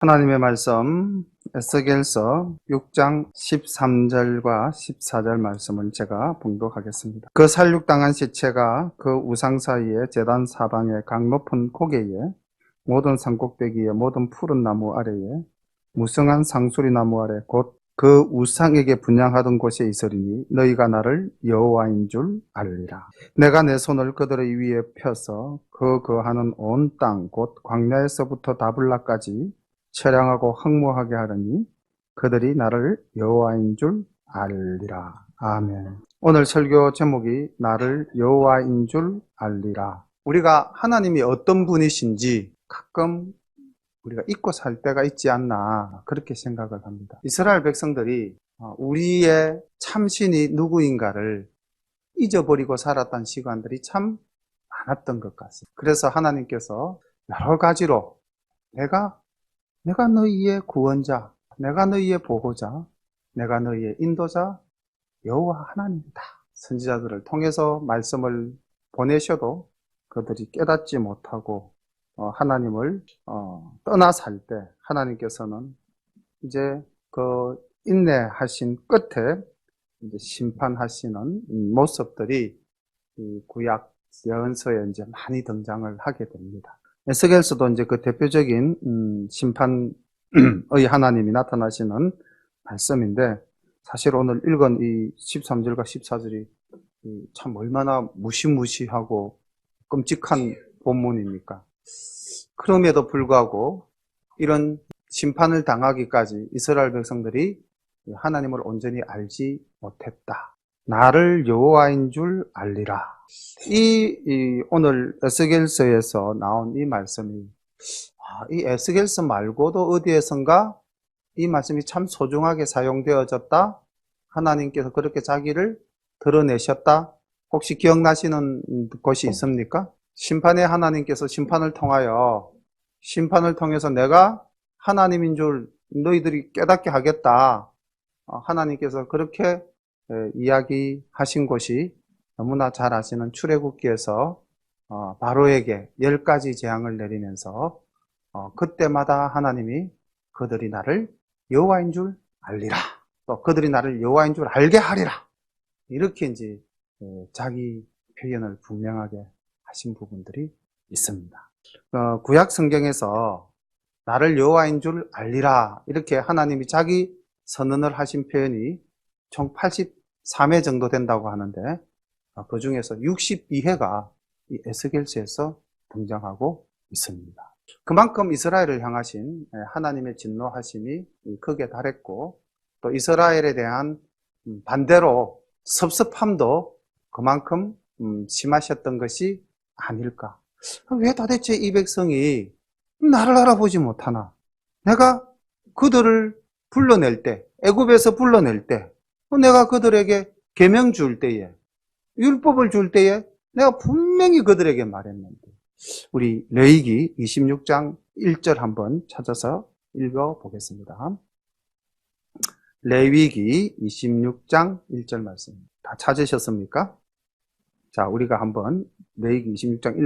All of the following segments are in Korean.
하나님의 말씀 에스겔서 6장 13절과 14절 말씀을 제가 봉독하겠습니다. 그 살육당한 시체가 그 우상 사이에 제단 사방의 각 높은 고개에 모든 산꼭대기에 모든 푸른 나무 아래에 무성한 상수리 나무 아래 곧 그 우상에게 분향하던 곳에 있으리니 너희가 나를 여호와인 줄 알리라. 내가 내 손을 그들의 위에 펴서 그 거하는 온 땅 곧 광야에서부터 다블라까지 처량하고 황무하게 하려니 그들이 나를 여호와인 줄 알리라. 아멘. 오늘 설교 제목이 나를 여호와인 줄 알리라. 우리가 하나님이 어떤 분이신지 가끔 우리가 잊고 살 때가 있지 않나 그렇게 생각을 합니다. 이스라엘 백성들이 우리의 참신이 누구인가를 잊어버리고 살았던 시간들이 참 많았던 것 같습니다. 그래서 하나님께서 여러 가지로 내가 너희의 구원자, 내가 너희의 보호자, 내가 너희의 인도자, 여호와 하나님이다. 선지자들을 통해서 말씀을 보내셔도 그들이 깨닫지 못하고 하나님을 떠나 살 때 하나님께서는 이제 그 인내하신 끝에 이제 심판하시는 모습들이 이 구약 예언서에 이제 많이 등장을 하게 됩니다. 에스겔서도 이제 그 대표적인 심판의 하나님이 나타나시는 말씀인데, 사실 오늘 읽은 이 13절과 14절이 참 얼마나 무시무시하고 끔찍한 본문입니까? 그럼에도 불구하고 이런 심판을 당하기까지 이스라엘 백성들이 하나님을 온전히 알지 못했다. 나를 여호와인 줄 알리라. 이 오늘 에스겔서에서 나온 이 말씀이 이 에스겔서 말고도 어디에선가 이 말씀이 참 소중하게 사용되어졌다. 하나님께서 그렇게 자기를 드러내셨다. 혹시 기억나시는 곳이 있습니까? 심판의 하나님께서 심판을 통해서 내가 하나님인 줄 너희들이 깨닫게 하겠다. 하나님께서 그렇게 이야기하신 곳이 너무나 잘 아시는 출애굽기에서 바로에게 10가지 재앙을 내리면서 그때마다 하나님이 그들이 나를 여호와인 줄 알리라. 또 그들이 나를 여호와인 줄 알게 하리라. 이렇게 이제 자기 표현을 분명하게 하신 부분들이 있습니다. 구약 성경에서 나를 여호와인 줄 알리라 이렇게 하나님이 자기 선언을 하신 표현이 총 83회 정도 된다고 하는데 그 중에서 62회가 이 에스겔서에서 등장하고 있습니다. 그만큼 이스라엘을 향하신 하나님의 진노하심이 크게 달했고 또 이스라엘에 대한 반대로 섭섭함도 그만큼 심하셨던 것이 아닐까. 왜 도대체 이 백성이 나를 알아보지 못하나? 내가 그들을 불러낼 때, 애굽에서 불러낼 때, 내가 그들에게 계명 줄 때에, 율법을 줄 때에 내가 분명히 그들에게 말했는데, 우리 레위기 26장 1절 한번 찾아서 읽어보겠습니다. 레위기 26장 1절 말씀 다 찾으셨습니까? 자, 우리가 한번 레위기 26장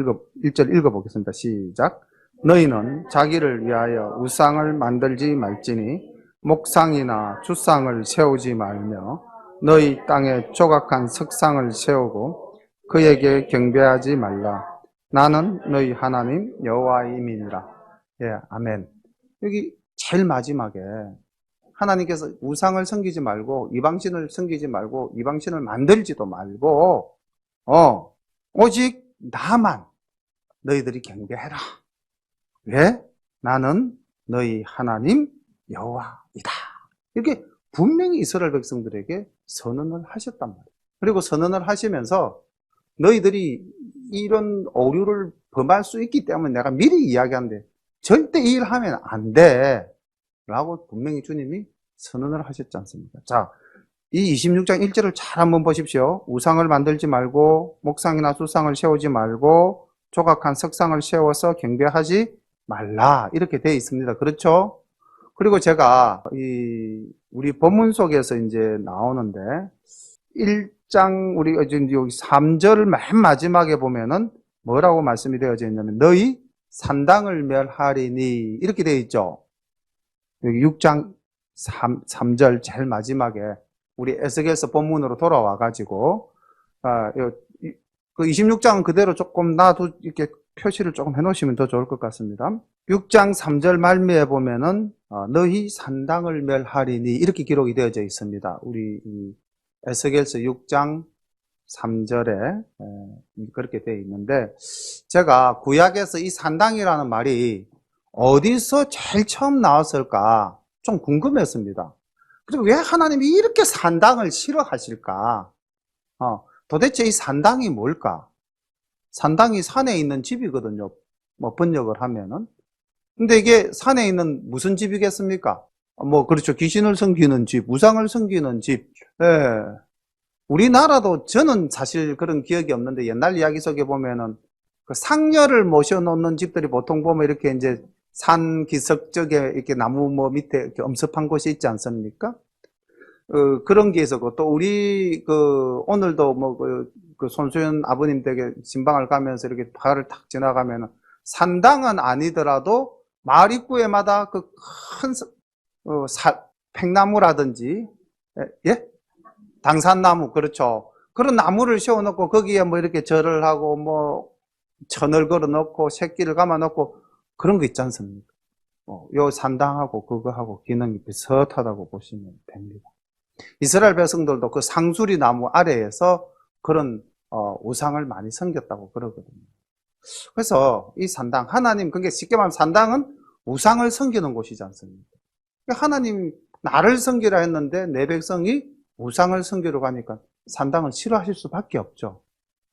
1절 읽어보겠습니다. 시작. 너희는 자기를 위하여 우상을 만들지 말지니 목상이나 주상을 세우지 말며 너희 땅에 조각한 석상을 세우고 그에게 경배하지 말라. 나는 너희 하나님 여호와임이니라. 예, 아멘. 여기 제일 마지막에 하나님께서 우상을 섬기지 말고 이방신을 섬기지 말고 이방신을 만들지도 말고 오직 나만 너희들이 경배해라. 왜? 나는 너희 하나님 여호와이다. 이렇게 분명히 이스라엘 백성들에게 선언을 하셨단 말이에요. 그리고 선언을 하시면서 너희들이 이런 오류를 범할 수 있기 때문에 내가 미리 이야기하는데 절대 이 일 하면 안 돼. 라고 분명히 주님이 선언을 하셨지 않습니까? 자, 이 26장 1절을 잘 한번 보십시오. 우상을 만들지 말고 목상이나 수상을 세우지 말고 조각한 석상을 세워서 경배하지 말라. 이렇게 되어 있습니다. 그렇죠? 그리고 제가 우리 본문 속에서 이제 나오는데 1장 우리 여기 3절을 맨 마지막에 보면은 뭐라고 말씀이 되어져 있냐면 너희 산당을 멸하리니 이렇게 되어 있죠. 여기 6장 3절 제일 마지막에 우리 에스겔서 본문으로 돌아와 가지고 그 26장은 그대로 조금 이렇게 표시를 조금 해놓으시면 더 좋을 것 같습니다. 6장 3절 말미에 보면은 너희 산당을 멸하리니 이렇게 기록이 되어져 있습니다. 우리 에스겔서 6장 3절에 그렇게 되어 있는데, 제가 구약에서 이 산당이라는 말이 어디서 제일 처음 나왔을까 좀 궁금했습니다. 그리고 왜 하나님이 이렇게 산당을 싫어하실까? 도대체 이 산당이 뭘까? 산당이 산에 있는 집이거든요. 뭐 번역을 하면은. 근데 이게 산에 있는 무슨 집이겠습니까? 그렇죠. 귀신을 섬기는 집, 우상을 섬기는 집. 예. 우리나라도 저는 사실 그런 기억이 없는데 옛날 이야기 속에 보면은 그 상녀를 모셔놓는 집들이 보통 보면 이렇게 이제 산 기슭쪽에 이렇게 나무 밑에 이렇게 엄습한 곳이 있지 않습니까? 그런 게 있었고, 또 우리 오늘도 그 손수연 아버님 댁에 신방을 가면서 이렇게 바를 탁 지나가면은 산당은 아니더라도 마을 입구에마다 그 큰 팽나무라든지, 예? 당산나무, 그렇죠. 그런 나무를 세워놓고 거기에 이렇게 절을 하고 천을 걸어 놓고 새끼를 감아 놓고 그런 거 있지 않습니까? 요 산당하고 그거하고 기능이 비슷하다고 보시면 됩니다. 이스라엘 백성들도 그 상수리 나무 아래에서 그런 우상을 많이 섬겼다고 그러거든요. 그래서 이 산당, 하나님, 그게 쉽게 말하면 산당은 우상을 섬기는 곳이지 않습니까? 하나님 나를 섬기라 했는데 내 백성이 우상을 섬기려고 하니까 산당을 싫어하실 수밖에 없죠.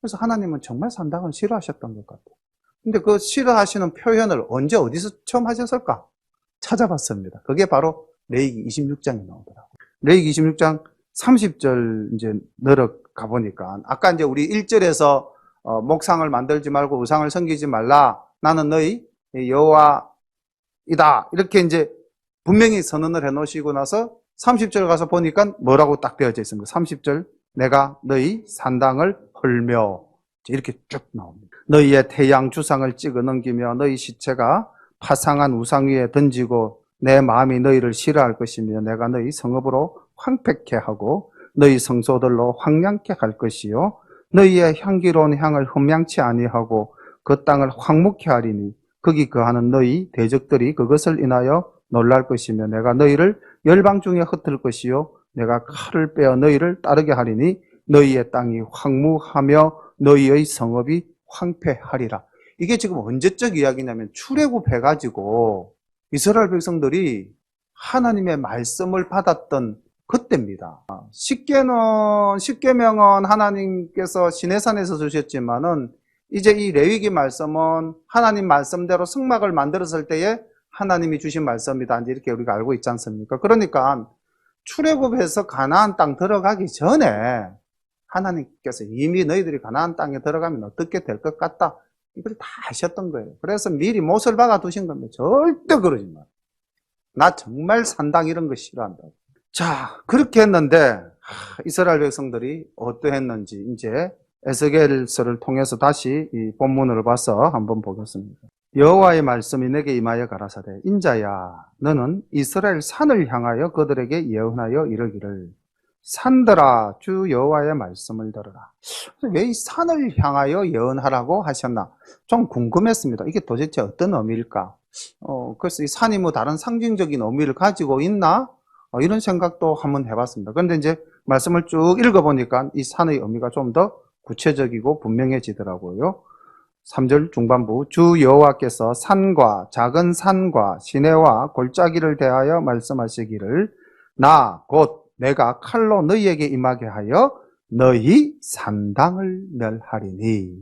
그래서 하나님은 정말 산당을 싫어하셨던 것 같아요. 근데 그 싫어하시는 표현을 언제 어디서 처음 하셨을까? 찾아봤습니다. 그게 바로 레위기 26장에 나오더라고요. 레위기 26장 30절 이제 내려가 보니까 아까 이제 우리 1절에서 목상을 만들지 말고 우상을 섬기지 말라. 나는 너희 여호와이다. 이렇게 이제 분명히 선언을 해 놓으시고 나서 30절 가서 보니까 뭐라고 딱 되어져 있습니다. 30절, 내가 너희 산당을 헐며, 이렇게 쭉 나옵니다. 너희의 태양 주상을 찍어 넘기며 너희 시체가 파상한 우상 위에 던지고 내 마음이 너희를 싫어할 것이며 내가 너희 성읍으로 황폐케 하고 너희 성소들로 황량케 할 것이요 너희의 향기로운 향을 흠양치 아니하고 그 땅을 황무케 하리니 거기 거하는 너희 대적들이 그것을 인하여 놀랄 것이며 내가 너희를 열방 중에 흩을 것이요 내가 칼을 빼어 너희를 따르게 하리니 너희의 땅이 황무하며 너희의 성읍이 황폐하리라. 이게 지금 언제적 이야기냐면 출애굽해가지고 이스라엘 백성들이 하나님의 말씀을 받았던 그때입니다. 십계명은 하나님께서 시내산에서 주셨지만은 이제 이 레위기 말씀은 하나님 말씀대로 성막을 만들었을 때에 하나님이 주신 말씀이다. 이렇게 우리가 알고 있지 않습니까? 그러니까 출애굽해서 가나안 땅 들어가기 전에 하나님께서 이미 너희들이 가나안 땅에 들어가면 어떻게 될 것 같다. 이걸 다 아셨던 거예요. 그래서 미리 못을 박아 두신 겁니다. 절대 그러지 마. 나 정말 산당 이런 거 싫어한다. 자, 그렇게 했는데 이스라엘 백성들이 어떠했는지 이제 에스겔서를 통해서 다시 이 본문을 봐서 한번 보겠습니다. 여호와의 말씀이 내게 임하여 가라사대 인자야 너는 이스라엘 산을 향하여 그들에게 예언하여 이르기를 산들아 주 여호와의 말씀을 들으라. 왜 이 산을 향하여 예언하라고 하셨나 좀 궁금했습니다. 이게 도대체 어떤 의미일까? 그래서 이 산이 다른 상징적인 의미를 가지고 있나? 이런 생각도 한번 해봤습니다. 그런데 이제 말씀을 쭉 읽어보니까 이 산의 의미가 좀 더 구체적이고 분명해지더라고요. 3절 중반부 주 여호와께서 산과 작은 산과 시내와 골짜기를 대하여 말씀하시기를 나 곧 내가 칼로 너희에게 임하게 하여 너희 산당을 멸하리니.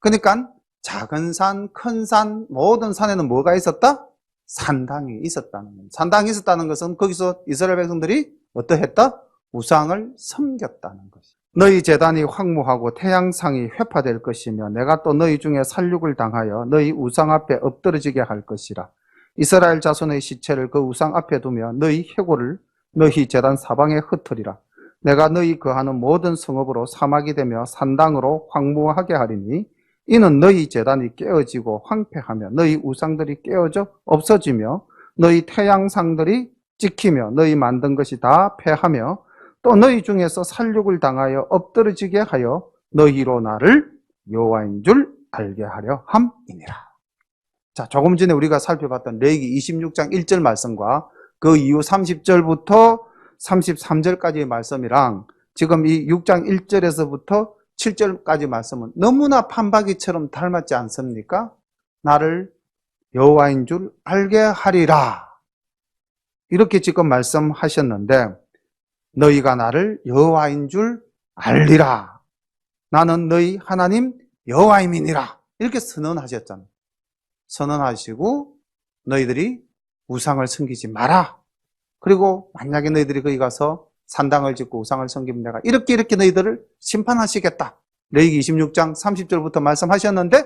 그러니까 작은 산, 큰 산, 모든 산에는 뭐가 있었다? 산당이 있었다는 겁니다. 산당이 있었다는 것은 거기서 이스라엘 백성들이 어떠했다? 우상을 섬겼다는 것이죠. 너희 제단이 황무하고 태양상이 회파될 것이며 내가 또 너희 중에 살육을 당하여 너희 우상 앞에 엎드러지게 할 것이라. 이스라엘 자손의 시체를 그 우상 앞에 두며 너희 해골을 너희 제단 사방에 흩으리라. 내가 너희 거하는 모든 성읍으로 사막이 되며 산당으로 황무하게 하리니 이는 너희 제단이 깨어지고 황폐하며 너희 우상들이 깨어져 없어지며 너희 태양상들이 찍히며 너희 만든 것이 다 패하며 또 너희 중에서 살육을 당하여 엎드러지게 하여 너희로 나를 여호와인 줄 알게 하려 함이니라. 자, 조금 전에 우리가 살펴봤던 레위기 26장 1절 말씀과 그 이후 30절부터 33절까지의 말씀이랑 지금 이 6장 1절에서부터 7절까지 말씀은 너무나 판박이처럼 닮았지 않습니까? 나를 여호와인 줄 알게 하리라. 이렇게 지금 말씀하셨는데 너희가 나를 여호와인 줄 알리라. 나는 너희 하나님 여호와임이니라. 이렇게 선언하셨잖아요. 선언하시고 너희들이 우상을 섬기지 마라. 그리고 만약에 너희들이 거기 가서 산당을 짓고 우상을 섬기면 내가 이렇게 너희들을 심판하시겠다. 레위기 26장 30절부터 말씀하셨는데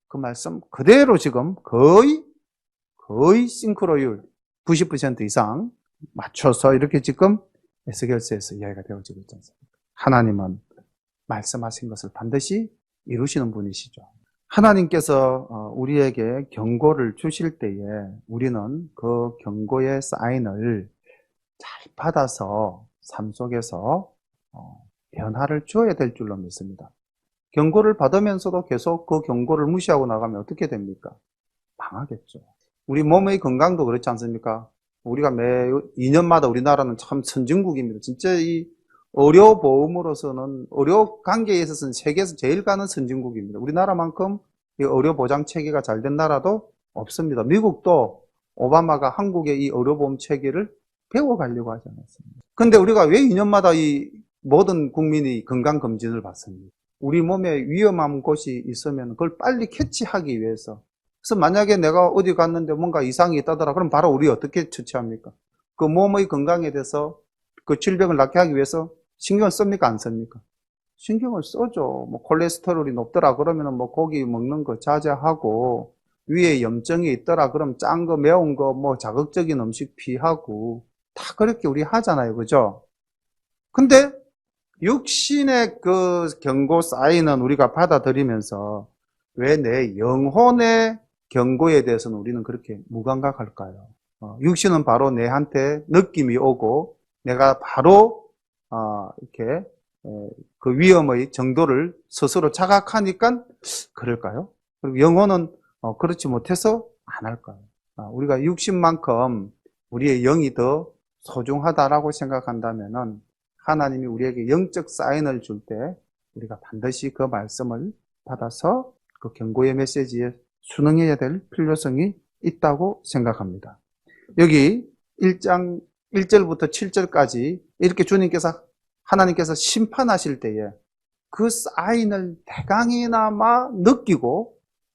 그 말씀 그대로 지금 거의 싱크로율 90% 이상 맞춰서 이렇게 지금 에스겔서에서 이야기가 되어지고 있지 않습니까? 하나님은 말씀하신 것을 반드시 이루시는 분이시죠. 하나님께서 우리에게 경고를 주실 때에 우리는 그 경고의 사인을 잘 받아서 삶 속에서 변화를 주어야 될 줄로 믿습니다. 경고를 받으면서도 계속 그 경고를 무시하고 나가면 어떻게 됩니까? 망하겠죠. 우리 몸의 건강도 그렇지 않습니까? 우리가 매 2년마다 우리나라는 참 선진국입니다. 진짜 이 의료보험으로서는, 의료 관계에 있어서는 세계에서 제일 가는 선진국입니다. 우리나라만큼 이 의료보장 체계가 잘 된 나라도 없습니다. 미국도 오바마가 한국의 이 의료보험 체계를 배워가려고 하지 않았습니다. 근데 우리가 왜 2년마다 이 모든 국민이 건강검진을 받습니까? 우리 몸에 위험한 곳이 있으면 그걸 빨리 캐치하기 위해서. 그래서 만약에 내가 어디 갔는데 뭔가 이상이 있다더라, 그럼 바로 우리 어떻게 처치합니까? 그 몸의 건강에 대해서 그 질병을 낫게 하기 위해서 신경을 씁니까? 안 씁니까? 신경을 써죠. 뭐 콜레스테롤이 높더라 그러면 뭐 고기 먹는 거 자제하고, 위에 염증이 있더라 그럼 짠 거, 매운 거, 뭐 자극적인 음식 피하고, 다 그렇게 우리 하잖아요. 그죠? 근데 육신의 그 경고 사인은 우리가 받아들이면서 왜 내 영혼의 경고에 대해서는 우리는 그렇게 무감각할까요? 육신은 바로 내한테 느낌이 오고 내가 바로 이렇게 그 위험의 정도를 스스로 자각하니까 그럴까요? 그리고 영혼은 그렇지 못해서 안 할까요? 우리가 육신만큼 우리의 영이 더 소중하다라고 생각한다면은 하나님이 우리에게 영적 사인을 줄 때 우리가 반드시 그 말씀을 받아서 그 경고의 메시지에 순응해야 될 필요성이 있다고 생각합니다. 여기 1장 1절부터 7절까지 이렇게 하나님께서 심판하실 때에 그 사인을 대강이나마 느끼고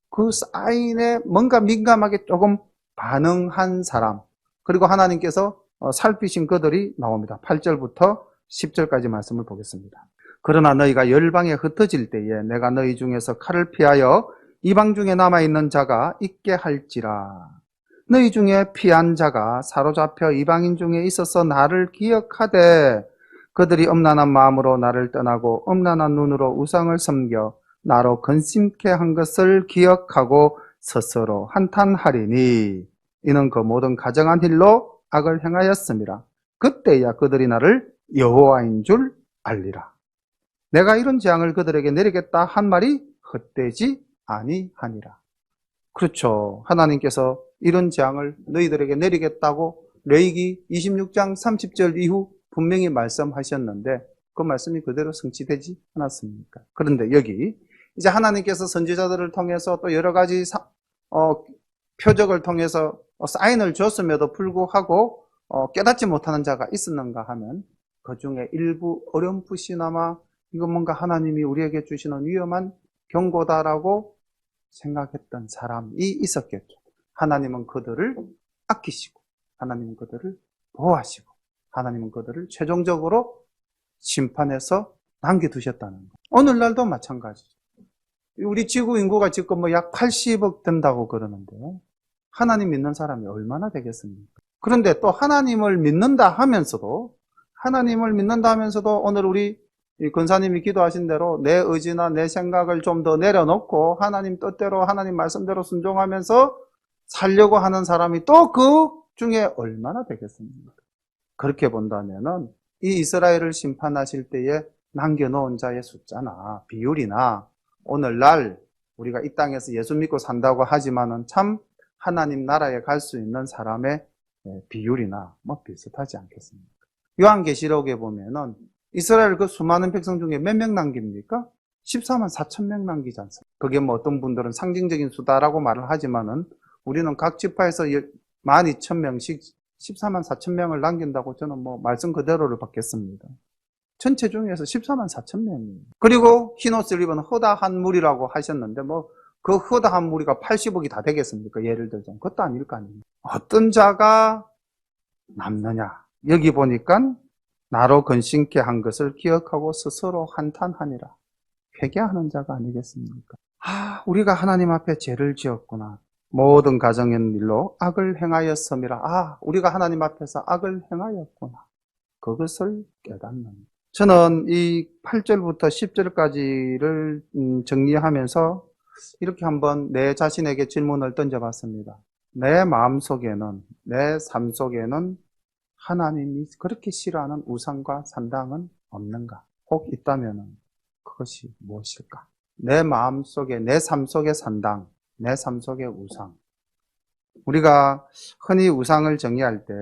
그 사인에 뭔가 민감하게 조금 반응한 사람, 그리고 하나님께서 살피신 그들이 나옵니다. 8절부터 10절까지 말씀을 보겠습니다. 그러나 너희가 열방에 흩어질 때에 내가 너희 중에서 칼을 피하여 이방 중에 남아있는 자가 있게 할지라. 너희 중에 피한 자가 사로잡혀 이방인 중에 있어서 나를 기억하되 그들이 엄란한 마음으로 나를 떠나고 엄란한 눈으로 우상을 섬겨 나로 근심케 한 것을 기억하고 스스로 한탄하리니 이는 그 모든 가정한 일로 악을 행하였음이라. 그때야 그들이 나를 여호와인 줄 알리라. 내가 이런 재앙을 그들에게 내리겠다 한 말이 헛되지 아니하니라. 그렇죠. 하나님께서 이런 재앙을 너희들에게 내리겠다고 레위기 26장 30절 이후 분명히 말씀하셨는데 그 말씀이 그대로 성취되지 않았습니까? 그런데 여기 이제 하나님께서 선지자들을 통해서 또 여러 가지 표적을 통해서 사인을 줬음에도 불구하고 깨닫지 못하는 자가 있었는가 하면 그 중에 일부 어렴풋이나마 이거 뭔가 하나님이 우리에게 주시는 위험한 경고다라고 생각했던 사람이 있었겠죠. 하나님은 그들을 아끼시고 하나님은 그들을 보호하시고 하나님은 그들을 최종적으로 심판해서 남겨두셨다는 것. 오늘날도 마찬가지죠. 우리 지구 인구가 지금 약 80억 된다고 그러는데 하나님 믿는 사람이 얼마나 되겠습니까? 그런데 또 하나님을 믿는다 하면서도 오늘 우리 권사님이 기도하신 대로 내 의지나 내 생각을 좀 더 내려놓고 하나님 뜻대로 하나님 말씀대로 순종하면서 살려고 하는 사람이 또 그 중에 얼마나 되겠습니까? 그렇게 본다면은 이 이스라엘을 심판하실 때에 남겨놓은 자의 숫자나 비율이나 오늘날 우리가 이 땅에서 예수 믿고 산다고 하지만은 참 하나님 나라에 갈 수 있는 사람의 비율이나 뭐 비슷하지 않겠습니까? 요한계시록에 보면은 이스라엘 그 수많은 백성 중에 몇 명 남깁니까? 14만 4천 명 남기지 않습니까? 그게 뭐 어떤 분들은 상징적인 수다라고 말을 하지만은 우리는 각 지파에서 12,000명씩 14만 4천 명을 남긴다고 저는 뭐 말씀 그대로를 받겠습니다. 전체 중에서 14만 4천 명이에요. 그리고 흰 옷을 입은 허다한 무리라고 하셨는데 뭐 그 허다한 무리가 80억이 다 되겠습니까? 예를 들자면 그것도 아닐 거 아닙니까? 어떤 자가 남느냐? 여기 보니까 나로 근심케 한 것을 기억하고 스스로 한탄하니라. 회개하는 자가 아니겠습니까? 우리가 하나님 앞에 죄를 지었구나. 모든 가정의 일로 악을 행하였음이라. 우리가 하나님 앞에서 악을 행하였구나. 그것을 깨닫는. 저는 이 8절부터 10절까지를 정리하면서 이렇게 한번 내 자신에게 질문을 던져봤습니다. 내 마음속에는, 내 삶 속에는 하나님이 그렇게 싫어하는 우상과 산당은 없는가? 혹 있다면 그것이 무엇일까? 내 마음속에, 내 삶 속의 산당, 내 삶 속의 우상. 우리가 흔히 우상을 정의할 때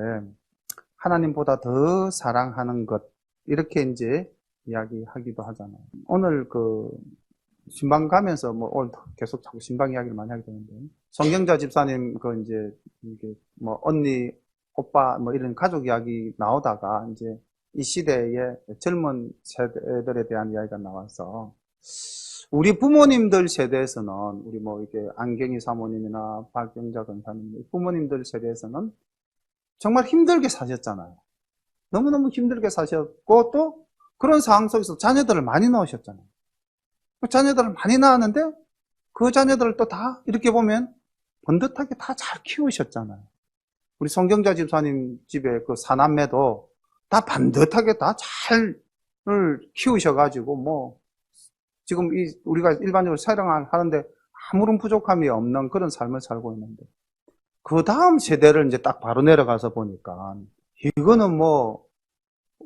하나님보다 더 사랑하는 것, 이렇게 이제 이야기하기도 하잖아요. 오늘 신방 가면서 오늘 계속 자꾸 신방 이야기를 많이 하게 되는데, 성경자 집사님 이제 이게 언니, 오빠 이런 가족 이야기 나오다가 이제 이 시대의 젊은 세대들에 대한 이야기가 나와서 우리 부모님들 세대에서는 우리 이렇게 안경희 사모님이나 박경자 권사님 부모님들 세대에서는 정말 힘들게 사셨잖아요. 너무너무 힘들게 사셨고 또 그런 상황 속에서 자녀들을 많이 낳으셨잖아요. 자녀들을 많이 낳았는데 그 자녀들을 또 다 이렇게 보면 번듯하게 다 잘 키우셨잖아요. 우리 성경자 집사님 집에 그 사남매도 다 반듯하게 다 잘 키우셔가지고 지금 우리가 일반적으로 사랑을 하는데 아무런 부족함이 없는 그런 삶을 살고 있는데 그 다음 세대를 이제 딱 바로 내려가서 보니까 이거는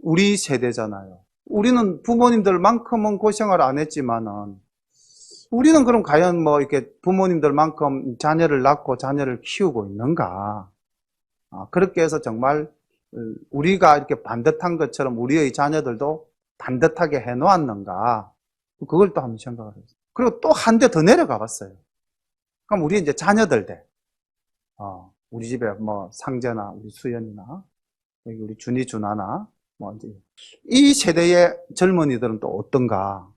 우리 세대잖아요. 우리는 부모님들만큼은 고생을 안 했지만은 우리는 그럼 과연 이렇게 부모님들만큼 자녀를 낳고 자녀를 키우고 있는가? 그렇게 해서 정말 우리가 이렇게 반듯한 것처럼 우리의 자녀들도 반듯하게 해놓았는가? 그걸 또 한번 생각을 했어요. 그리고 또 한 대 더 내려가 봤어요. 그럼 우리 이제 자녀들 돼. 우리 집에 상재나 우리 수연이나 여기 우리 준이 준하나 이제 이 세대의 젊은이들은 또 어떤가?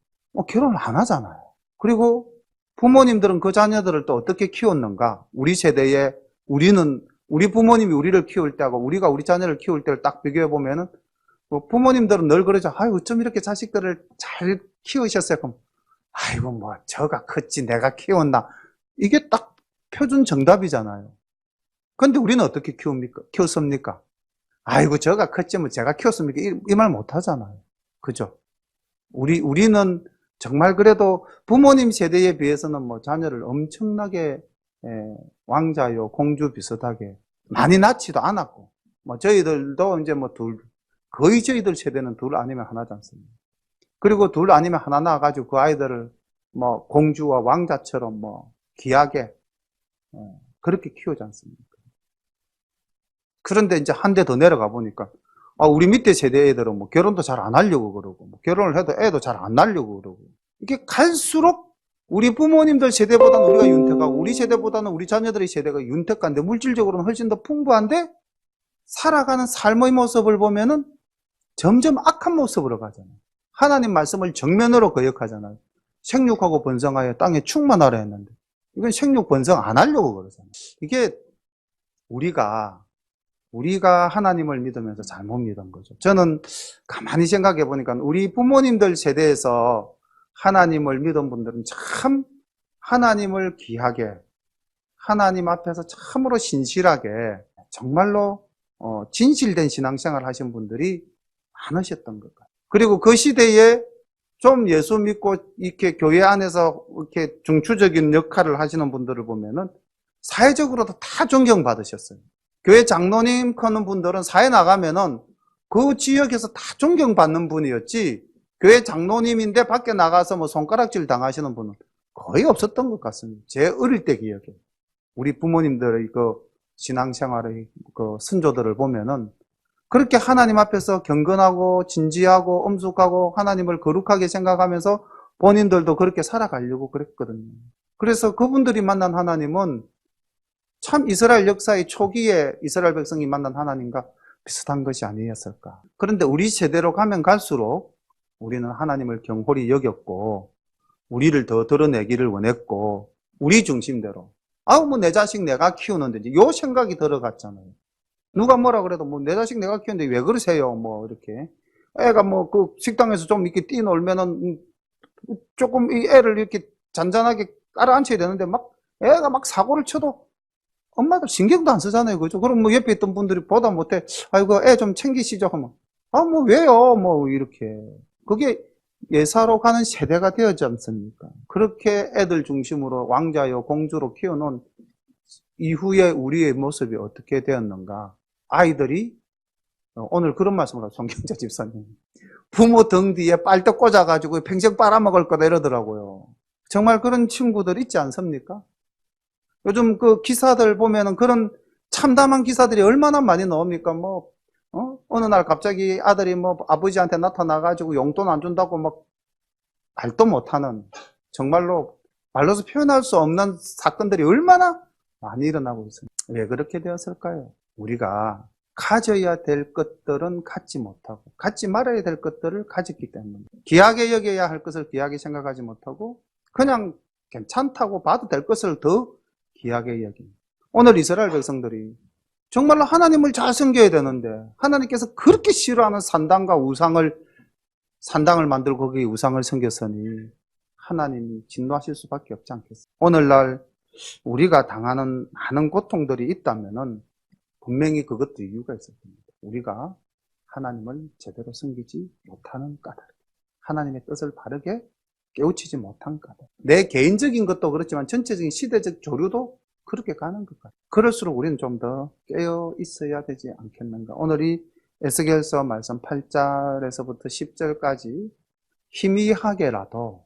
결혼을 안 하잖아요. 그리고 부모님들은 그 자녀들을 또 어떻게 키웠는가? 우리 세대에 우리 부모님이 우리를 키울 때하고 우리가 우리 자녀를 키울 때를 딱 비교해 보면은 부모님들은 늘 그러죠. 어쩜 이렇게 자식들을 잘 키우셨어요? 그럼 아이고 저가 컸지 내가 키웠나? 이게 딱 표준 정답이잖아요. 근데 우리는 어떻게 키웠습니까? 아이고 저가 컸지 제가 키웠습니까? 이 말 못 하잖아요. 그죠? 우리는 정말 그래도 부모님 세대에 비해서는 자녀를 엄청나게 왕자요 공주 비슷하게 많이 낳지도 않았고 저희들도 이제 거의 저희들 세대는 둘 아니면 하나지 않습니까? 그리고 둘 아니면 하나 낳아가지고 그 아이들을 공주와 왕자처럼 귀하게 그렇게 키우지 않습니까? 그런데 이제 한 대 더 내려가 보니까 우리 밑에 세대 애들은 결혼도 잘 안 하려고 그러고 결혼을 해도 애도 잘 안 낳으려고 그러고 이게 갈수록 우리 부모님들 세대보다는 우리가 윤택하고 우리 세대보다는 우리 자녀들의 세대가 윤택한데 물질적으로는 훨씬 더 풍부한데 살아가는 삶의 모습을 보면은 점점 악한 모습으로 가잖아요. 하나님 말씀을 정면으로 거역하잖아요. 생육하고 번성하여 땅에 충만하라 했는데 이건 생육 번성 안 하려고 그러잖아요. 이게 우리가 하나님을 믿으면서 잘못 믿은 거죠. 저는 가만히 생각해 보니까 우리 부모님들 세대에서 하나님을 믿은 분들은 참 하나님을 귀하게 하나님 앞에서 참으로 신실하게 정말로 진실된 신앙생활을 하신 분들이 많으셨던 것 같아요. 그리고 그 시대에 좀 예수 믿고 이렇게 교회 안에서 이렇게 중추적인 역할을 하시는 분들을 보면은 사회적으로도 다 존경받으셨어요. 교회 장로님 하는 분들은 사회 나가면은 그 지역에서 다 존경받는 분이었지, 교회 장로님인데 밖에 나가서 뭐 손가락질 당하시는 분은 거의 없었던 것 같습니다. 제 어릴 때 기억에. 우리 부모님들의 그 신앙생활의 그 선조들을 보면은 그렇게 하나님 앞에서 경건하고 진지하고 엄숙하고 하나님을 거룩하게 생각하면서 본인들도 그렇게 살아가려고 그랬거든요. 그래서 그분들이 만난 하나님은 참 이스라엘 역사의 초기에 이스라엘 백성이 만난 하나님과 비슷한 것이 아니었을까. 그런데 우리 세대로 가면 갈수록 우리는 하나님을 경홀히 여겼고 우리를 더 드러내기를 원했고 우리 중심대로 뭐 내 자식 내가 키우는데 요 생각이 들어갔잖아요. 누가 뭐라 그래도 뭐 내 자식 내가 키우는데 왜 그러세요? 뭐 이렇게 애가 뭐 그 식당에서 좀 이렇게 뛰놀면은 조금 이 애를 이렇게 잔잔하게 깔아앉혀야 되는데 막 애가 막 사고를 쳐도 엄마들 신경도 안 쓰잖아요. 그죠? 그럼 뭐 옆에 있던 분들이 보다 못해 아이고 애 좀 챙기시죠 하면 뭐 왜요? 뭐 이렇게 그게 예사로 가는 세대가 되었지 않습니까? 그렇게 애들 중심으로 왕자요 공주로 키워놓은 이후에 우리의 모습이 어떻게 되었는가? 아이들이 오늘 그런 말씀을 하고 송경자 집사님 부모 등 뒤에 빨대 꽂아가지고 평생 빨아먹을 거다 이러더라고요. 정말 그런 친구들 있지 않습니까? 요즘 그 기사들 보면은 그런 참담한 기사들이 얼마나 많이 나옵니까? 어느 날 갑자기 아들이 뭐 아버지한테 나타나가지고 용돈 안 준다고 막 말도 못하는 정말로 말로서 표현할 수 없는 사건들이 얼마나 많이 일어나고 있습니다. 왜 그렇게 되었을까요? 우리가 가져야 될 것들은 갖지 못하고 갖지 말아야 될 것들을 가졌기 때문에 귀하게 여겨야 할 것을 귀하게 생각하지 못하고 그냥 괜찮다고 봐도 될 것을 더 귀하게 여깁니다. 오늘 이스라엘 백성들이 정말로 하나님을 잘 섬겨야 되는데 하나님께서 그렇게 싫어하는 산당을 만들고 거기에 우상을 섬겼으니 하나님이 진노하실 수밖에 없지 않겠어요. 오늘날 우리가 당하는 많은 고통들이 있다면은 분명히 그것도 이유가 있을 겁니다. 우리가 하나님을 제대로 섬기지 못하는 까닭, 하나님의 뜻을 바르게 깨우치지 못한 까닭. 내 개인적인 것도 그렇지만 전체적인 시대적 조류도 그렇게 가는 것 같아요. 그럴수록 우리는 좀 더 깨어 있어야 되지 않겠는가. 오늘 이 에스겔서 말씀 8절에서부터 10절까지 희미하게라도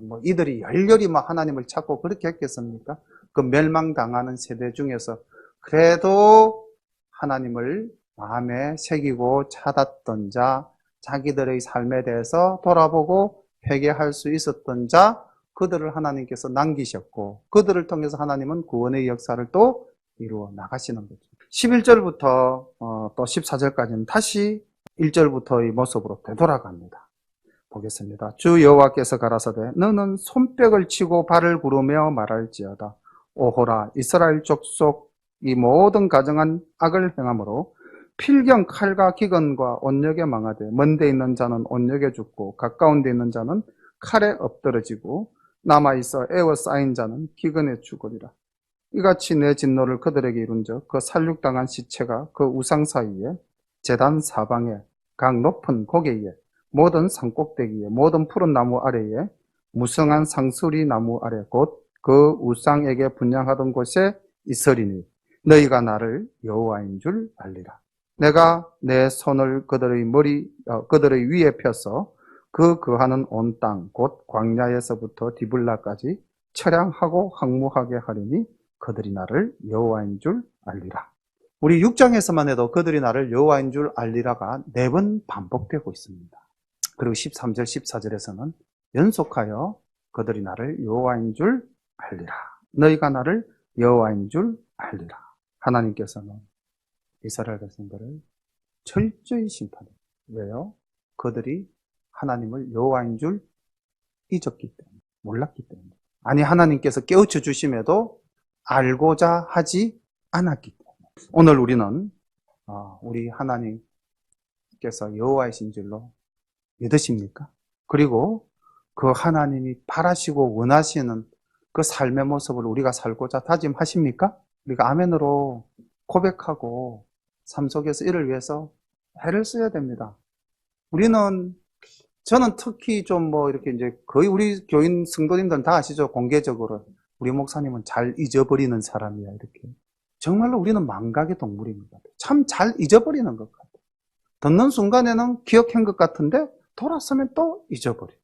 뭐 이들이 열렬히 막 하나님을 찾고 그렇게 했겠습니까? 그 멸망당하는 세대 중에서 그래도 하나님을 마음에 새기고 찾았던 자, 자기들의 삶에 대해서 돌아보고 회개할 수 있었던 자, 그들을 하나님께서 남기셨고 그들을 통해서 하나님은 구원의 역사를 또 이루어 나가시는 거죠. 11절부터 또 14절까지는 다시 1절부터의 모습으로 되돌아갑니다. 보겠습니다. 주 여호와께서 가라사대 너는 손뼉을 치고 발을 구르며 말할지어다. 오호라 이스라엘 족속 이 모든 가정한 악을 행함으로 필경 칼과 기근과 온역에 망하되 먼데 있는 자는 온역에 죽고 가까운 데 있는 자는 칼에 엎드러지고 남아있어 에워싸인 자는 기근에 죽으리라. 이같이 내 진노를 그들에게 이룬적 그 살육당한 시체가 그 우상 사이에 제단 사방에 각 높은 고개 위에 모든 산꼭대기에 모든 푸른 나무 아래에 무성한 상수리 나무 아래 곧 그 우상에게 분향하던 곳에 있으리니 너희가 나를 여호와인 줄 알리라. 내가 내 손을 그들의 위에 펴서 그 거하는 온 땅 곧 광야에서부터 디블라까지 처량하고 황무하게 하리니 그들이 나를 여호와인 줄 알리라. 우리 6장에서만 해도 그들이 나를 여호와인 줄 알리라가 4번 반복되고 있습니다. 그리고 13절, 14절에서는 연속하여 그들이 나를 여호와인 줄 알리라. 너희가 나를 여호와인 줄 알리라. 하나님께서는 이스라엘 백성들을 철저히 심판해요. 왜요? 그들이 하나님을 여호와인 줄 잊었기 때문에, 몰랐기 때문에. 아니 하나님께서 깨우쳐 주심에도 알고자 하지 않았기 때문에. 오늘 우리는 우리 하나님께서 여호와이신 줄로 믿으십니까? 그리고 그 하나님이 바라시고 원하시는 그 삶의 모습을 우리가 살고자 다짐하십니까? 우리가 아멘으로 고백하고 삶 속에서 이를 위해서 애를 써야 됩니다. 저는 특히 좀 이렇게 이제 거의 우리 교인 성도님들은 다 아시죠? 공개적으로. 우리 목사님은 잘 잊어버리는 사람이야, 이렇게. 정말로 우리는 망각의 동물인 것 같아요. 참 잘 잊어버리는 것 같아요. 듣는 순간에는 기억한 것 같은데 돌아서면 또 잊어버려요.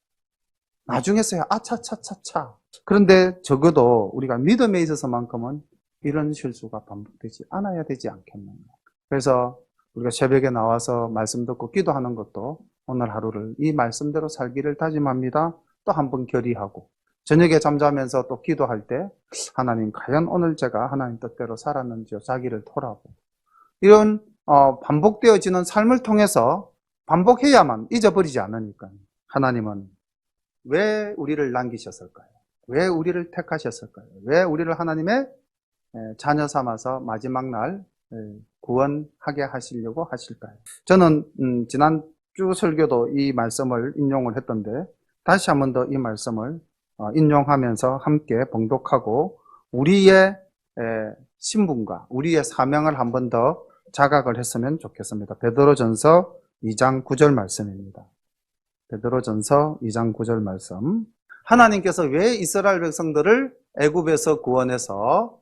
나중에서야 아차차차차. 그런데 적어도 우리가 믿음에 있어서만큼은 이런 실수가 반복되지 않아야 되지 않겠는가. 그래서 우리가 새벽에 나와서 말씀 듣고 기도하는 것도 오늘 하루를 이 말씀대로 살기를 다짐합니다. 또 한 번 결의하고 저녁에 잠자면서 또 기도할 때 하나님 과연 오늘 제가 하나님 뜻대로 살았는지요, 자기를 돌아보고 이런 반복되어지는 삶을 통해서 반복해야만 잊어버리지 않으니까 하나님은 왜 우리를 남기셨을까요? 왜 우리를 택하셨을까요? 왜 우리를 하나님의 자녀 삼아서 마지막 날 구원하게 하시려고 하실까요? 저는 지난 주 설교도 이 말씀을 인용을 했던데 다시 한 번 더 이 말씀을 인용하면서 함께 봉독하고 우리의 신분과 우리의 사명을 한 번 더 자각을 했으면 좋겠습니다. 베드로전서 2장 9절 말씀입니다. 베드로전서 2장 9절 말씀. 하나님께서 왜 이스라엘 백성들을 애굽에서 구원해서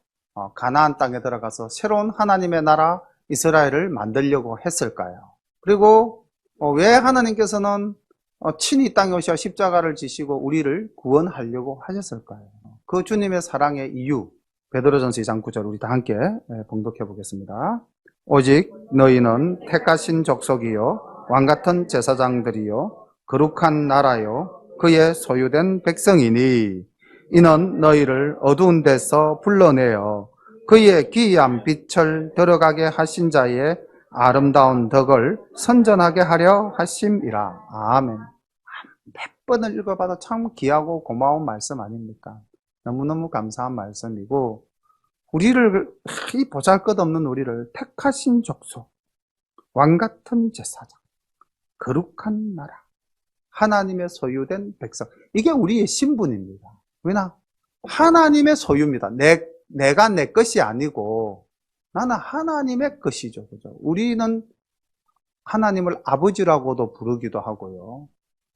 가나안 땅에 들어가서 새로운 하나님의 나라 이스라엘을 만들려고 했을까요? 그리고 왜 하나님께서는 친히 이 땅에 오셔 십자가를 지시고 우리를 구원하려고 하셨을까요? 그 주님의 사랑의 이유, 베드로전서 2장 9절 우리 다 함께 봉독해 보겠습니다. 오직 너희는 택하신 족속이요 왕같은 제사장들이요 거룩한 나라요 그의 소유된 백성이니 이는 너희를 어두운 데서 불러내어 그의 기이한 빛을 들어가게 하신 자의 아름다운 덕을 선전하게 하려 하심이라. 아멘. 몇 번을 읽어봐도 참 귀하고 고마운 말씀 아닙니까? 너무너무 감사한 말씀이고 우리를, 이 보잘것없는 우리를 택하신 족속, 왕같은 제사장, 거룩한 나라, 하나님의 소유된 백성. 이게 우리의 신분입니다. 왜냐? 하나님의 소유입니다. 내가 내 것이 아니고 나는 하나님의 것이죠. 그죠? 우리는 하나님을 아버지라고도 부르기도 하고요.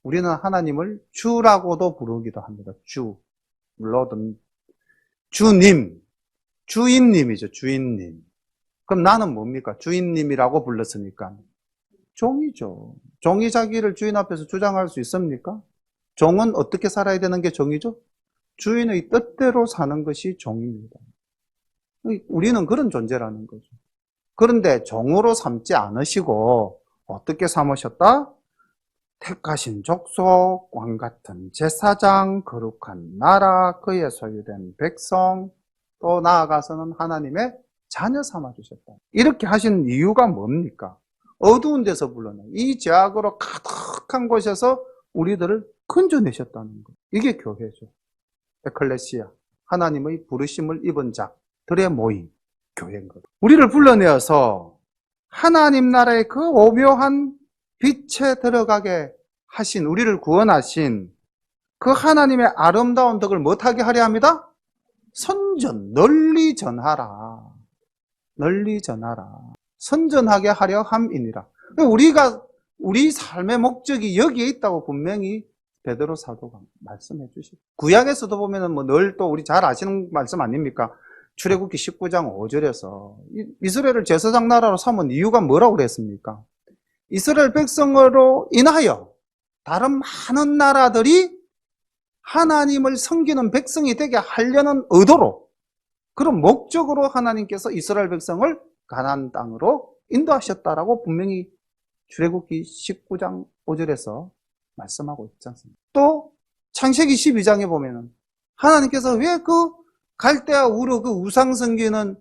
우리는 하나님을 주라고도 부르기도 합니다. 주, Lord, 주님, 주인님이죠. 주인님. 그럼 나는 뭡니까? 주인님이라고 불렀으니까 종이죠. 종이 자기를 주인 앞에서 주장할 수 있습니까? 종은 어떻게 살아야 되는 게 종이죠? 주인의 뜻대로 사는 것이 종입니다. 우리는 그런 존재라는 거죠. 그런데 종으로 삼지 않으시고 어떻게 삼으셨다? 택하신 족속, 왕같은 제사장, 거룩한 나라, 그의 소유된 백성, 또 나아가서는 하나님의 자녀 삼아주셨다. 이렇게 하신 이유가 뭡니까? 어두운 데서 불러내 이 죄악으로 가득한 곳에서 우리들을 건져내셨다는 것. 이게 교회죠. 에클레시아, 하나님의 부르심을 입은 자들의 모임, 교회인 것. 우리를 불러내어서 하나님 나라의 그 오묘한 빛에 들어가게 하신, 우리를 구원하신 그 하나님의 아름다운 덕을 못하게 하려 합니다? 선전, 널리 전하라. 널리 전하라. 선전하게 하려 함이니라. 우리 삶의 목적이 여기에 있다고 분명히 베드로 사도가 말씀해 주시고, 구약에서도 보면은 늘 또 우리 잘 아시는 말씀 아닙니까? 출애굽기 19장 5절에서 이스라엘을 제사장 나라로 삼은 이유가 뭐라고 그랬습니까? 이스라엘 백성으로 인하여 다른 많은 나라들이 하나님을 섬기는 백성이 되게 하려는 의도로, 그런 목적으로 하나님께서 이스라엘 백성을 가나안 땅으로 인도하셨다라고 분명히 출애굽기 19장 5절에서 말씀하고 있지 않습니까? 또 창세기 12장에 보면은 하나님께서 왜 그 갈대아 우르 그 우상 섬기는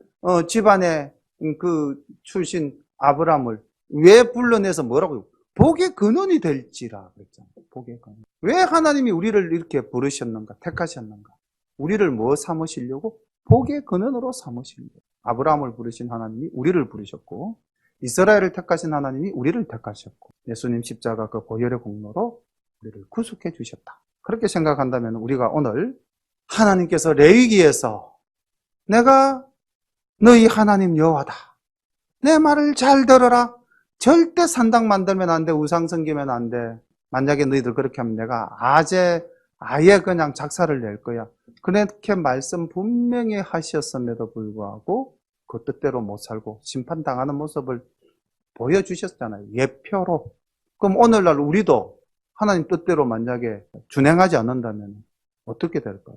집안의 그 출신 아브람을 왜 불러내서 뭐라고요? 복의 근원이 될지라 그랬잖아요. 복의 근원. 왜 하나님이 우리를 이렇게 부르셨는가? 택하셨는가? 우리를 뭐 삼으시려고? 복의 근원으로 삼으시려고. 아브라함을 부르신 하나님이 우리를 부르셨고, 이스라엘을 택하신 하나님이 우리를 택하셨고, 예수님 십자가 그 보혈의 공로로 우리를 구속해 주셨다. 그렇게 생각한다면 우리가 오늘 하나님께서 레위기에서 내가 너희 하나님 여호와다. 내 말을 잘 들어라. 절대 산당 만들면 안 돼. 우상 섬기면 안 돼. 만약에 너희들 그렇게 하면 내가 아예 그냥 작사를 낼 거야. 그렇게 말씀 분명히 하셨음에도 불구하고 그 뜻대로 못 살고 심판당하는 모습을 보여주셨잖아요. 예표로. 그럼 오늘날 우리도 하나님 뜻대로 만약에 준행하지 않는다면 어떻게 될까요?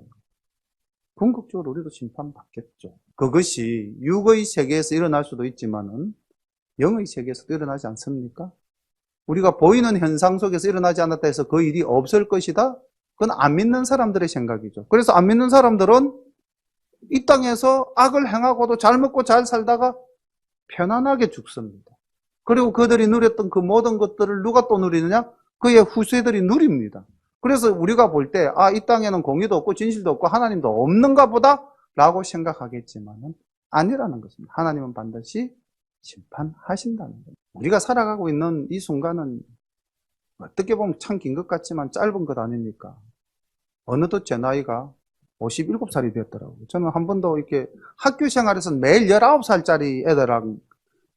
궁극적으로 우리도 심판받겠죠. 그것이 육의 세계에서 일어날 수도 있지만은 영의 세계에서도 일어나지 않습니까? 우리가 보이는 현상 속에서 일어나지 않았다 해서 그 일이 없을 것이다? 그건 안 믿는 사람들의 생각이죠. 그래서 안 믿는 사람들은 이 땅에서 악을 행하고도 잘 먹고 잘 살다가 편안하게 죽습니다. 그리고 그들이 누렸던 그 모든 것들을 누가 또 누리느냐? 그의 후세들이 누립니다. 그래서 우리가 볼 때, 이 땅에는 공의도 없고 진실도 없고 하나님도 없는가 보다 라고 생각하겠지만은 아니라는 것입니다. 하나님은 반드시 심판하신다는 겁니다. 우리가 살아가고 있는 이 순간은 어떻게 보면 참 긴 것 같지만 짧은 것 아닙니까? 어느덧 제 나이가 57살이 되었더라고요. 저는 한 번도 이렇게 학교 생활에서 매일 19살짜리 애들하고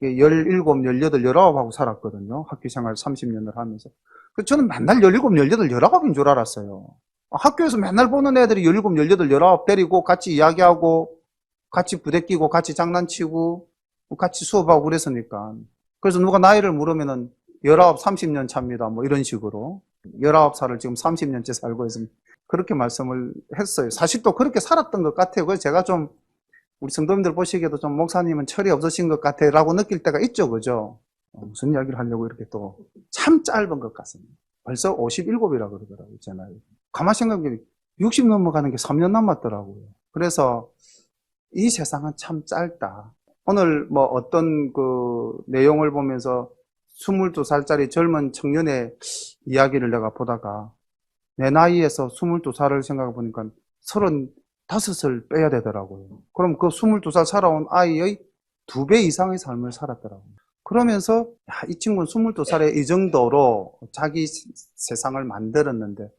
17, 18, 19하고 살았거든요. 학교 생활 30년을 하면서. 저는 맨날 17, 18, 19인 줄 알았어요. 학교에서 맨날 보는 애들이 17, 18, 19 데리고 같이 이야기하고 같이 부대끼고 같이 장난치고 같이 수업하고 그랬으니까. 그래서 누가 나이를 물으면은 19, 30년 차입니다. 뭐 이런 식으로. 19살을 지금 30년째 살고 있습니다. 그렇게 말씀을 했어요. 사실 또 그렇게 살았던 것 같아요. 그래서 제가 좀 우리 성도님들 보시기에도 좀 목사님은 철이 없으신 것 같아 라고 느낄 때가 있죠. 그죠? 무슨 이야기를 하려고 이렇게 또 참 짧은 것 같습니다. 벌써 57이라 그러더라고요. 제 나이. 가만히 생각해보면 60 넘어가는 게 3년 남았더라고요. 그래서 이 세상은 참 짧다. 오늘 뭐 어떤 그 내용을 보면서 22살짜리 젊은 청년의 이야기를 내가 보다가 내 나이에서 22살을 생각해 보니까 35을 빼야 되더라고요. 그럼 그 22살 살아온 아이의 2배 이상의 삶을 살았더라고요. 그러면서 이 친구는 22살에 이 정도로 자기 세상을 만들었는데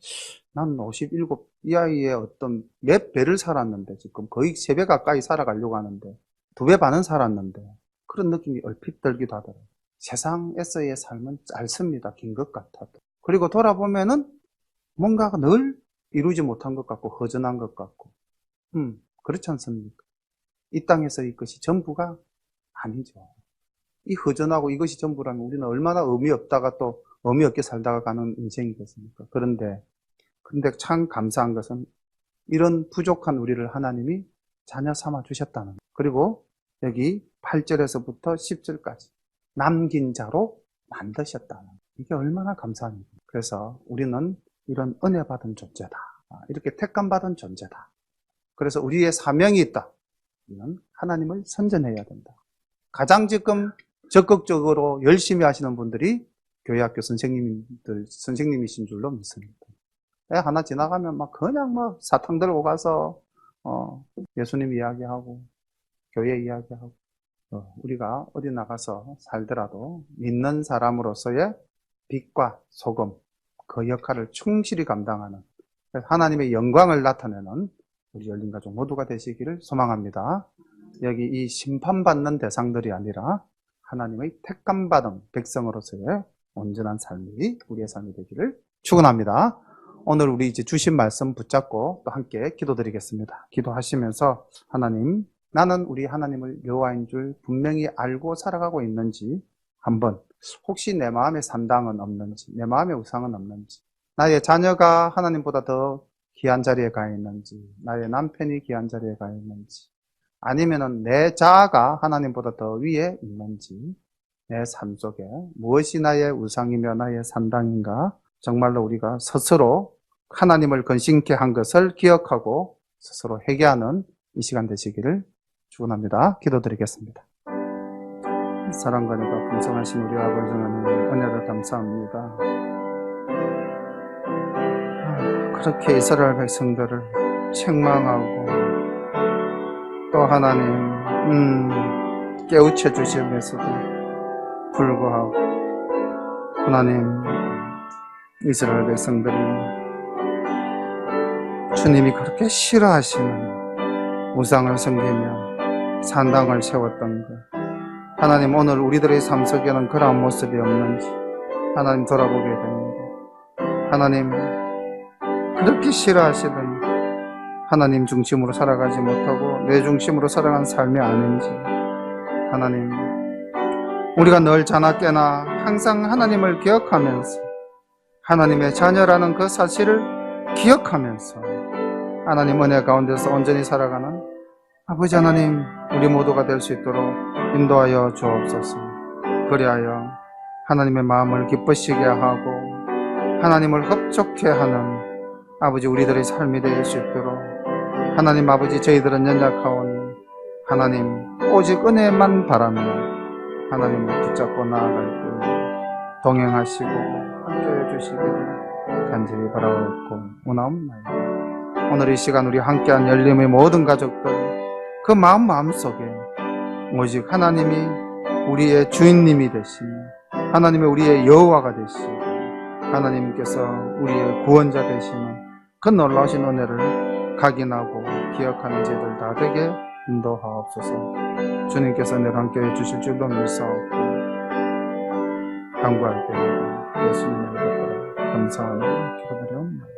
난 57, 이 아이의 어떤 몇 배를 살았는데 지금 거의 3배 가까이 살아가려고 하는데 2배 반은 살았는데 그런 느낌이 얼핏 들기도 하더라고요. 세상에서의 삶은 짧습니다. 긴 것 같아도. 그리고 돌아보면은 뭔가가 늘 이루지 못한 것 같고 허전한 것 같고 그렇지 않습니까? 이 땅에서의 것이 전부가 아니죠. 이 허전하고 이것이 전부라면 우리는 얼마나 의미 없다가 또 의미 없게 살다가 가는 인생이겠습니까? 그런데 참 감사한 것은 이런 부족한 우리를 하나님이 자녀 삼아 주셨다는 것. 그리고 여기 8절에서부터 10절까지 남긴 자로 만드셨다는 것. 이게 얼마나 감사한 일입니까? 그래서 우리는 이런 은혜 받은 존재다. 이렇게 택감 받은 존재다. 그래서 우리의 사명이 있다. 우리는 하나님을 선전해야 된다. 가장 지금 적극적으로 열심히 하시는 분들이 교회학교 선생님이신 줄로 믿습니다. 애 하나 지나가면 그냥 사탕 들고 가서 예수님 이야기하고 교회 이야기하고 우리가 어디 나가서 살더라도 믿는 사람으로서의 빛과 소금 그 역할을 충실히 감당하는 하나님의 영광을 나타내는 우리 열린가족 모두가 되시기를 소망합니다. 여기 이 심판받는 대상들이 아니라 하나님의 택감받은 백성으로서의 온전한 삶이 우리의 삶이 되기를 축원합니다. 오늘 우리 이제 주신 말씀 붙잡고 또 함께 기도드리겠습니다. 기도하시면서 하나님, 나는 우리 하나님을 여호와인 줄 분명히 알고 살아가고 있는지 한번 혹시 내 마음에 산당은 없는지 내 마음에 우상은 없는지 나의 자녀가 하나님보다 더 귀한 자리에 가 있는지 나의 남편이 귀한 자리에 가 있는지 아니면은 내 자아가 하나님보다 더 위에 있는지 내 삶 속에 무엇이 나의 우상이며 나의 산당인가 정말로 우리가 스스로 하나님을 근심케 한 것을 기억하고 스스로 회개하는 이 시간 되시기를 축원합니다. 기도드리겠습니다. 사랑과 은혜가 풍성하신 우리 아버지 하나님 은혜를 감사합니다. 그렇게 이스라엘 백성들을 책망하고 또 하나님 깨우쳐 주시면서도 불구하고 하나님 이스라엘 백성들이 주님이 그렇게 싫어하시는 우상을 섬기며 산당을 세웠던 것 하나님 오늘 우리들의 삶 속에는 그러한 모습이 없는지 하나님 돌아보게 됩니다. 하나님 그렇게 싫어하시던 하나님 중심으로 살아가지 못하고 내 중심으로 살아간 삶이 아닌지 하나님, 우리가 늘 자나 깨나 항상 하나님을 기억하면서 하나님의 자녀라는 그 사실을 기억하면서 하나님 은혜 가운데서 온전히 살아가는 아버지 하나님, 우리 모두가 될 수 있도록 인도하여 주옵소서. 그리하여 하나님의 마음을 기쁘시게 하고 하나님을 흡족해 하는 아버지 우리들의 삶이 될 수 있도록 하나님 아버지, 저희들은 연약하오니 하나님 오직 은혜만 바라며 하나님을 붙잡고 나아갈 때 동행하시고 함께해 주시기를 간절히 바라옵고 원하옵나이다. 오늘 이 시간 우리 함께한 열림의 모든 가족들, 그 마음속에 오직 하나님이 우리의 주인님이 되시며 하나님의 우리의 여호와가 되시고 하나님께서 우리의 구원자 되시는 그 놀라우신 은혜를 각인하고 기억하는 저희들 다 되게 인도하옵소서. 주님께서 늘 함께해 주실 줄로 믿사옵고 간구할 때 예수님의 이름으로 감사하며 기도드리옵나이다.